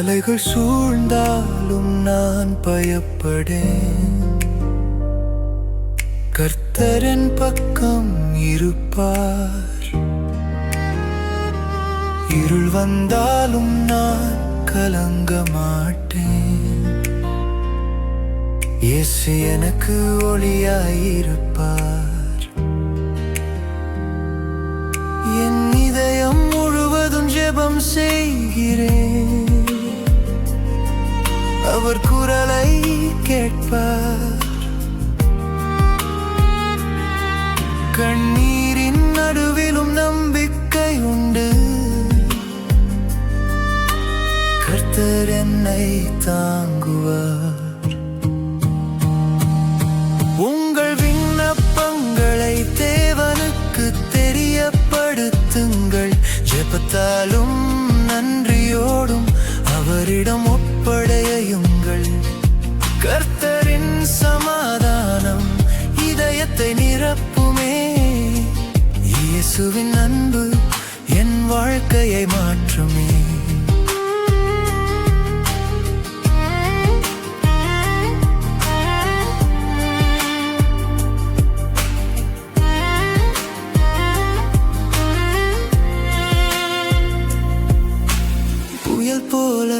கவலைகள் சூழ்ந்தாலும் நான் பயப்படேன். கர்த்தரின் பக்கம் இருப்பார். இருள் வந்தாலும் நான் கலங்க மாட்டேன். இயேசு எனக்கு ஒளியாயிருப்பார். என் இதயம் முழுவதும் ஜெபம் செய்கிறேன். அவர் குரலை கேட்பார். கண்ணீரின் நடுவிலும் நம்பிக்கை உண்டு. கர்த்தர் என்னை தாங்குவார். உங்கள் விண்ணப்பங்களை தேவனுக்கு தெரியப்படுத்துங்கள். ஜெபத்தாலும் நன்றியோடும் அவரிடம் ஒப்படையுங்கள். கர்த்தரின் சமாதானம் இதயத்தை நிரப்புமே. இயேசுவின் அன்பு என் வாழ்க்கையை மாற்றுமே. புயல் போல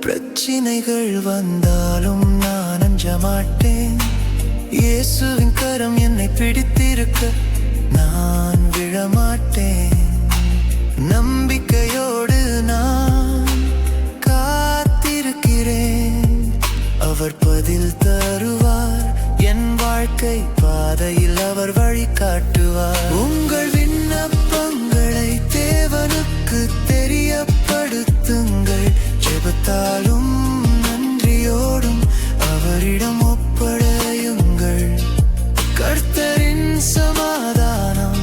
பிரச்சினைகள் வந்தாலும் நான் அஞ்ச மாட்டேன். இயேசுவின் கரம் என்னை பிடித்திருக்க நான் விழமாட்டேன். நம்பிக்கையோடு நான் காத்திருக்கிறேன். அவர் பதில் தருவார். என் வாழ்க்கை பாதையில் அவர் வழி காட்டுவார். உங்கள் விண்ணப்பங்களை தேவனுக்கு தெரியப்படுத்துங்கள். ஜெபத்தாலும் நன்றியோடும் அவரிடம் ஒப்படையுங்கள். கர்த்தரின் சமாதானம்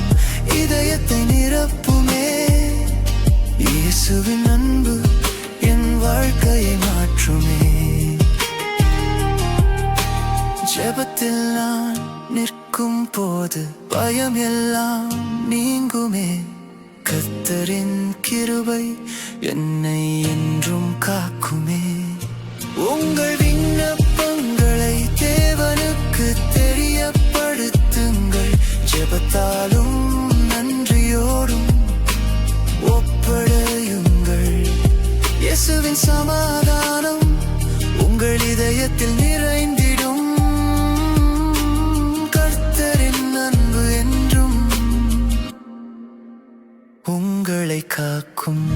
இதயத்தை நிரப்புமே. இயேசுவின் அன்பு என் வாழ்க்கையை மாற்றுமே. ஜெபத்தில் நான் நிற்கும் போது பயம் எல்லாம் நீங்குமே. கர்த்தரின் கிருபை என்னை என்றும் காக்குமே. உங்கள் விண்ணப்பங்களை தேவனுக்கு தெரியப்படுத்துங்கள். ஜெபத்தாலும் நன்றியோடும் ஒப்படையுங்கள். இயேசுவின் சமாதானம் உங்கள் இதயத்தில் நிறைந்திடும். கர்த்தரின் அன்பு என்றும் உங்களை காக்கும்.